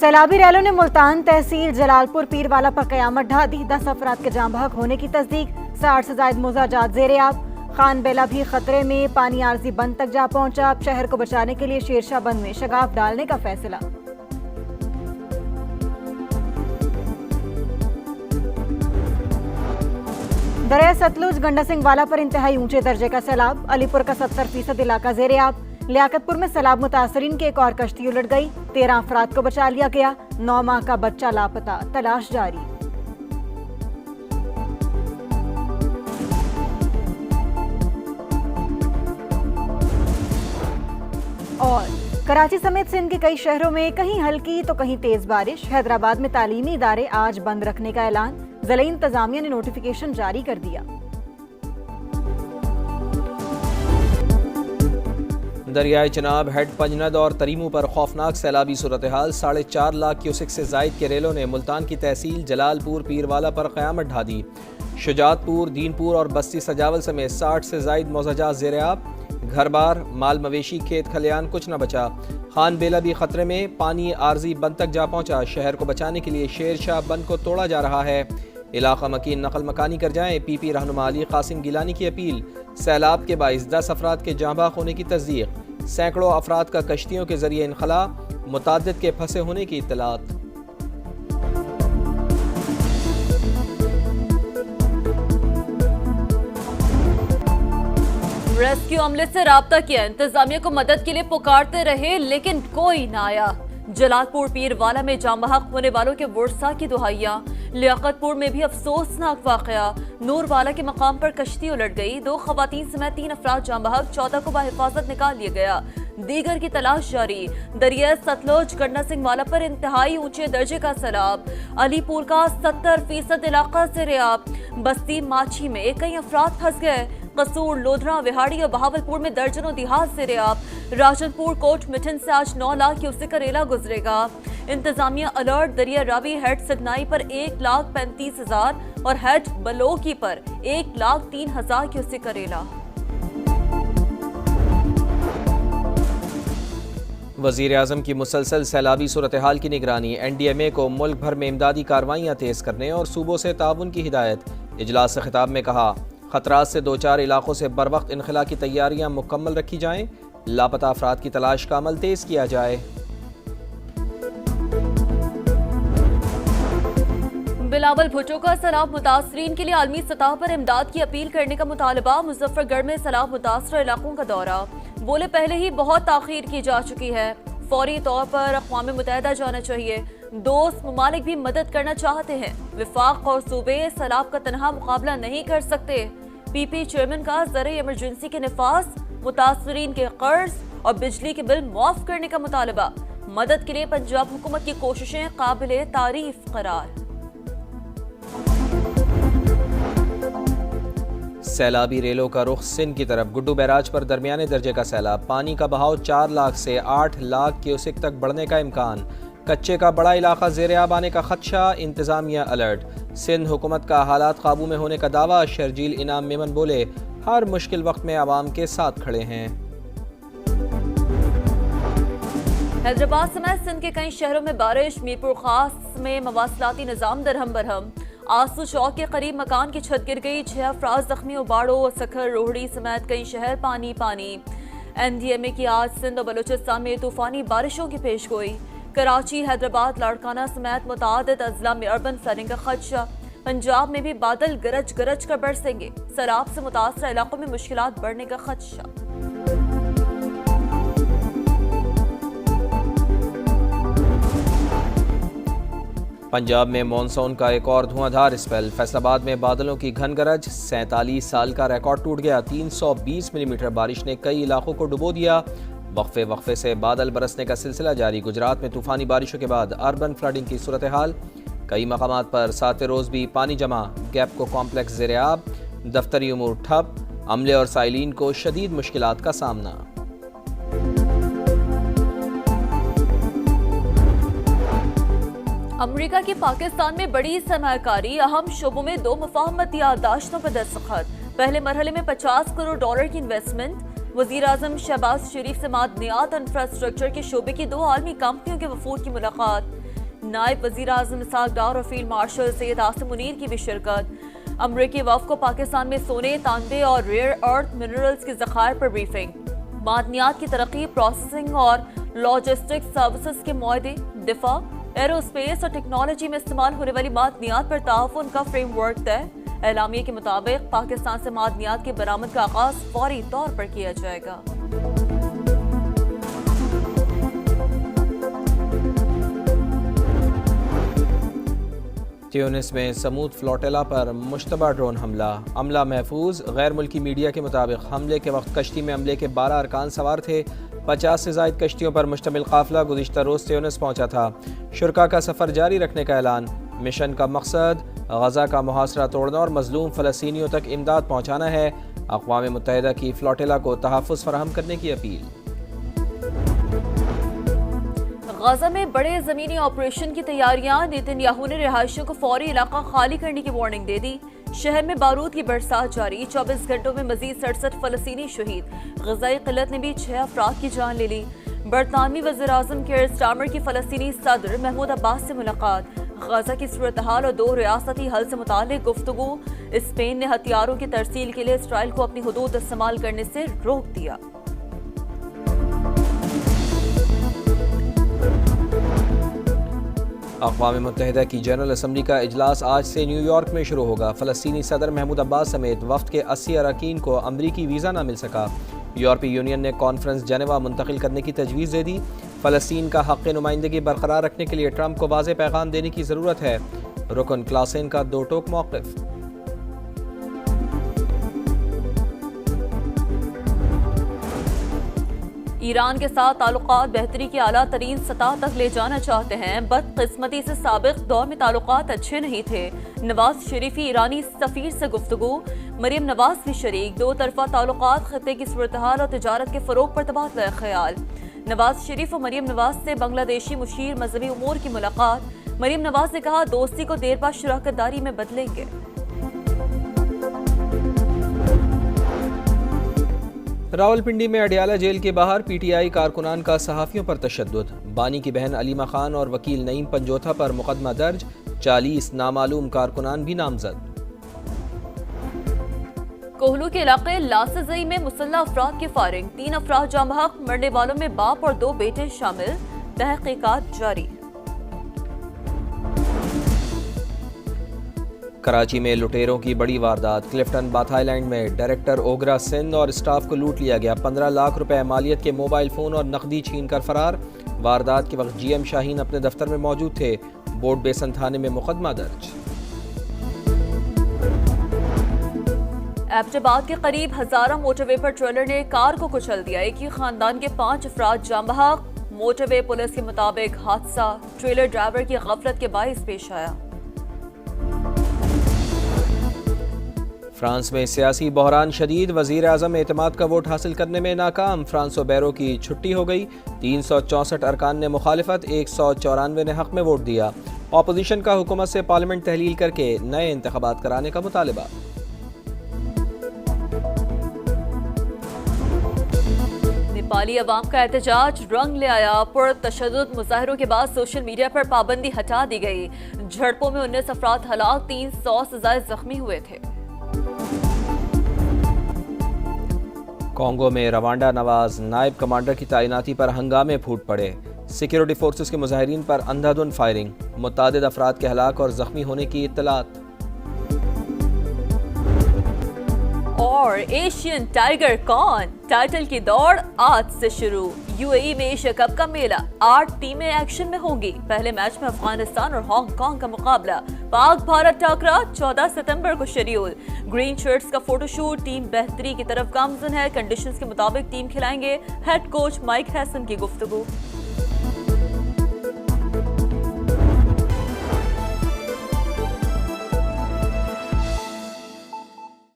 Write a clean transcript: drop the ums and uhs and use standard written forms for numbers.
सैलाबी रैलों ने मुल्तान तहसील जलालपुर पीरवाला पर कयामत ढा दी। 10 अफराद के जाँ बहक होने की तस्दीक। 60 से जायद मोजाजात ज़ेर-ए-आब। खान बेला भी खतरे में, पानी आरजी बंद तक जा पहुंचा। अब शहर को बचाने के लिए शेरशाह बंद में शगाफ डालने का फैसला। दरिया सतलुज गंडा सिंह वाला पर इंतहाई ऊंचे दर्जे का सैलाब। अलीपुर का 70% इलाका ज़ेर-ए-आब। लियाकतपुर में सैलाब मुतासरीन की एक और कश्ती उलट गई। 13 अफराद को बचा लिया गया। 9 माह का बच्चा लापता, तलाश जारी। और कराची समेत सिंध के कई शहरों में कहीं हल्की तो कहीं तेज बारिश। हैदराबाद में तालीमी इदारे आज बंद रखने का ऐलान। जिला इंतजामिया ने नोटिफिकेशन जारी कर दिया। दरियाए चिनाब, हेड पंजनद और तरीमू पर खौफनाक सैलाबी सूरत हाल। 4.5 लाख क्यूसेक से जायद के रेलों ने मुल्तान की तहसील जलालपुर पीरवाला पर क़यामत ढा दी। शुजातपुर, दीनपुर और बस्ती सजावल समेत 60 से जायद मौजाजात ज़ेर-ए-आब। घर बार, माल मवेशी, खेत खलियान कुछ न बचा। खान बेला भी खतरे में, पानी आरजी बंद तक जा पहुंचा। शहर को बचाने के लिए शेरशाह बंद को तोड़ा जा रहा है। इलाका मकीन नकल मकानी कर जाएं। पीपी रहनुमा अली कासिम गिलानी की अपील। सैलाब के बाइस 10 अफराद के जाँ बहक होने की तस्दीक। सैकड़ों अफराद का कश्तियों के जरिए इनखला। मुताद्दिद के फंसे होने की इत्तलात। रेस्क्यू अमले से राब्ता किया, इंतजामिया को मदद के लिए पुकारते रहे लेकिन कोई ना आया। जलालपुर पीरवाला में जाँ बहक होने वालों के वर्सा की दुहाइयां। लियाकतपुर में भी अफसोसनाक वाकया। नूरवाला के मकाम पर कश्ती उलट गई। 2 खवातीन समेत 3 अफराद जाँ बहक, 14 को बाहिफाजत निकाल लिया गया। दीगर की तलाश जारी। दरिया सतलुज गंडा सिंह वाला पर इंतहाई ऊंचे दर्जे का सैलाब। अलीपुर का 70% इलाका ज़ेर-ए-आब। बस्ती माछी में कई अफराद फंस गए। कसूर, लोधरा, विहाड़ी और बहावलपुर में दर्जनों दिहात ज़ेर-ए-आब। राजनपुर कोट मिठन से आज 9 लाख क्यूसेक का रेला गुजरेगा। इंतजामिया अलर्ट। दरिया रावी हेड सिदनाई पर 1,35,000 और हेड बलोकी पर 1,03,000 क्यूसेक का रेला। वज़ीर आज़म की मुसलसल सैलाबी सूरत हाल की निगरानी। NDMA को मुल्क भर में इमदादी कार्रवाइयाँ तेज़ करने और सूबों से ताउन की हिदायत। इजलास से खिताब में कहा, खतरात से 2-4 इलाकों से बर वक्त इनखला की तैयारियां मुकम्मल रखी जाएं। लापता अफराद की तलाश का अमल तेज किया जाए। बिलावल भुट्टो का सैलाब मुतासरीन के लिए आलमी सतह पर इमदाद की अपील करने का मुतालबा। मुजफ्फरगढ़ में सैलाब मुतासर इलाकों का दौरा। बोले पहले ही बहुत ताखीर की जा चुकी है, फौरी तौर पर अक़वाम मुत्तहिदा जाना चाहिए। दोस्त ममालिक भी मदद करना चाहते हैं। विफाक और सूबे सैलाब का तनहा मुकाबला नहीं कर सकते। PP चेयरमैन का ज़रिए इमरजेंसी के निफास, मुतासरीन के कर्ज और बिजली के बिल माफ करने का मुतालबा। मदद के लिए पंजाब हुकूमत की कोशिशें काबिले तारीफ करार। सैलाबी रेलों का रुख सिंध की तरफ। गुड्डू बैराज पर दरमियाने दर्जे का सैलाब। पानी का बहाव 4 लाख से 8 लाख क्यूसेक तक बढ़ने का इम्कान। कच्चे का बड़ा इलाका ज़ेर-ए-आब आने का खदशा। इंतजामिया अलर्ट। सिंध हुकूमत का हालात काबू में होने का दावा। शर्जील इनाम मेमन बोले, हर मुश्किल वक्त में आवाम के साथ खड़े हैं। हैदराबाद समेत सिंध के कई शहरों में बारिश। मीरपुर खास में मवासलाती निज़ाम दरहम बरहम। आसू चौक के करीब मकान की छत गिर गई। 6 अफराद जख्मी। उबाड़ो, सखर, रोहड़ी समेत कई शहर पानी पानी। NDMA की आज सिंध और बलूचिस्तान में तूफानी बारिशों की पेशगोई। कराची, हैदराबाद, लाड़काना समेत मुतादिद अजला में अर्बन फ्लडिंग का खदशा। पंजाब में भी बादल गरज गरज कर बरसेंगे। सैलाब से मुतासर इलाकों में मुश्किलात बढ़ने का खदशा। पंजाब में मॉनसून का एक और धुआंधार स्पेल। फैसलाबाद में बादलों की घन गरज। 47 साल का रिकॉर्ड टूट गया। 320 मिलीमीटर बारिश ने कई इलाकों को डुबो दिया। वक्फे वक्फे से बादल बरसने का सिलसिला जारी। गुजरात में तूफानी बारिशों के बाद अर्बन फ्लडिंग की सूरत हाल। कई मकामात पर 7 रोज़ भी पानी जमा। गैपको कॉम्प्लेक्स ज़ेर-ए-आब। दफ्तरी उमूर ठप। अमले और साइलिन को शदीद मुश्किलात का सामना। अमरीका की पाकिस्तान में बड़ी सरमायाकारी। अहम शोबों में 2 मुफाहमती याददाश्तों पर दस्तखत। पहले मरहले में $50 करोड़ की इन्वेस्टमेंट। वज़ीर आज़म शहबाज शरीफ से मादनियात और इंफ्रास्ट्रक्चर के शोबे की 2 आलमी कंपनियों के वफूद की मुलाकात। नायब वजीर आजम इसहाक डार और फील्ड मार्शल सैयद आसिम मुनीर की भी शिरकत। अमरीकी वफ़द को पाकिस्तान में सोने, तांबे और रेयर अर्थ मिनरल्स के ज़खायर पर ब्रीफिंग। मादनियात की तरक्की, प्रोसेसिंग और लॉजिस्टिक्स सर्विसेज के मुआहदे, दिफा, एरोस्पेस और टेक्नोलॉजी में इस्तेमाल होने वाली मादनियात पर ताउन का फ्रेमवर्क तय। एलामिया के मुताबिक पाकिस्तान से मादनियात की बरामद का आगाज फौरी तौर पर किया जाएगा। ट्यूनिस में समूद फ्लोटेला पर मुश्तबा ड्रोन हमला, अमला महफूज। गैर मुल्की मीडिया के मुताबिक हमले के वक्त कश्ती में अमले के 12 अरकान सवार थे। 50 से ज़ायद कश्तियों पर मुश्तमिल काफिला गुज़िश्ता रोज़ ट्यूनिस पहुंचा था। शुरका का सफ़र जारी रखने का ऐलान। मिशन का मकसद गज़ा का मुहासरा तोड़ना और मजलूम फ़लस्तीनियों तक इमदाद पहुँचाना है। अक़वाम मुत्तहिदा की फ्लोटेला को तहफ़्फ़ुज़ फराहम करने की अपील। गाजा में बड़े ज़मीनी ऑपरेशन की तैयारियां। नेतन्याहू ने रिहायशियों को फौरी इलाका खाली करने की वार्निंग दे दी। शहर में बारूद की बरसात जारी। 24 घंटों में मजीद 67 फ़लस्तीनी शहीद। ग़ज़ाई क़िल्लत ने भी 6 अफराद की जान ले ली। बरतानवी वज़ीर आज़म केयर स्टारमर की फ़लस्तीनी सदर महमूद अब्बास से मुलाकात। गाजा की सूरत हाल और 2 रियासती हल से मुतालिक गुफ्तगू। स्पेन ने हथियारों की तरसील के लिए इसराइल को अपनी हुदूद इस्तेमाल करने से रोक दिया। अक़वाम मुत्तहिदा की जनरल असम्बली का इजलास आज से न्यूयॉर्क में शुरू होगा। फ़लस्तीनी सदर महमूद अब्बास समेत वफ़द के 80 अरकान को अमरीकी वीज़ा न मिल सका। यूरोपीय यूनियन ने कॉन्फ्रेंस जेनेवा मुंतकिल करने की तजवीज़ दे दी। फ़लस्तीन का हक़ नुमाइंदगी बरकरार रखने के लिए ट्रंप को वाज़ेह पैगाम देने की ज़रूरत है। रुकन क्लासेन का 2 टोक मौक़िफ़। ईरान के साथ ताल्लुकात बेहतरी की आला तरीन सतह तक ले जाना चाहते हैं। बदकिस्मती से साबिक़ दौर में ताल्लुकात अच्छे नहीं थे। नवाज शरीफी ईरानी सफ़ीर से गुफ्तगू। मरियम नवाज भी शरीक। 2 तरफ़ा ताल्लुकात, खत्ते की सूरत-हाल और तिजारत के फ़रोग़ पर तबादला ख्याल। नवाज शरीफ और मरियम नवाज से बांग्लादेशी मुशीर मजहबी उमूर की मुलाकात। मरियम नवाज ने कहा, दोस्ती को देर बाद शराकतदारी में बदलेंगे। रावलपिंडी में अडियाला जेल के बाहर पीटीआई कारकुनान का सहाफ़ियों पर तशद्दुद। बानी की बहन अलीमा खान और वकील नईम पंजोथा पर मुकदमा दर्ज। 40 नामालूम कारकुनान भी नामजद। कोहलू के इलाके लासजई में मुसल्लह अफराद की फायरिंग। 3 अफराद जाँ बहक। मरने वालों में बाप और 2 बेटे शामिल। तहकीकात जारी। कराची में लुटेरों की बड़ी वारदात। क्लिफ्टन बाथ आइलैंड में डायरेक्टर ओगरा सिंध और स्टाफ को लूट लिया गया। 15 लाख रुपए मालियत के मोबाइल फ़ोन और नकदी छीन कर फरार। वारदात के वक्त GM शाहीन अपने दफ्तर में मौजूद थे। बोर्ड बेसन थाने में मुकदमा दर्ज। एबटाबाद के करीब हजारा मोटरवे पर ट्रेलर ने कार को कुचल दिया। एक ही खानदान के 5 अफराद जाँ बहक। मोटरवे पुलिस के मुताबिक हादसा ट्रेलर ड्राइवर की गफलत के बाइस पेश आया। फ्रांस में सियासी बहरान शदीद। वज़ीर आज़म एतमाद का वोट हासिल करने में नाकाम। फ्रांसो बैरो की छुट्टी हो गई। 364 अरकान ने मुखालिफत, 194 ने हक में वोट दिया। अपोजिशन का हुकूमत से पार्लियामेंट तहलील करके नए इंतखाबात कराने का मुतालबा। नेपाली अवाम का एहतजाज रंग ले आया। पुरतशद्दुद मुजाहरों के बाद सोशल मीडिया पर पाबंदी हटा दी गई। झड़पों में 19 अफराद हलाक, 300 से ज्यादा जख्मी हुए थे। कांगो में रवांडा नवाज नायब कमांडर की तैनाती पर हंगामे फूट पड़े। सिक्योरिटी फोर्सेस के मुजाहिरीन पर अंधाधुंध फायरिंग। मुतादिद अफराद के हलाक और जख्मी होने की इत्तलात। और एशियन टाइगर कौन? टाइटल की दौड़ आज से शुरू। यूएई में एशिया कप का मेला। 8 टीमें एक्शन में होंगी। पहले मैच में अफगानिस्तान और हांगकांग का मुकाबला। पाक भारत टाकरा 14 सितंबर को शेड्यूल। ग्रीन शर्ट्स का फोटोशूट। टीम बेहतरी की तरफ गामजन है। कंडीशंस के मुताबिक टीम खिलाएंगे। हेड कोच माइक हैसन की गुफ्तगू।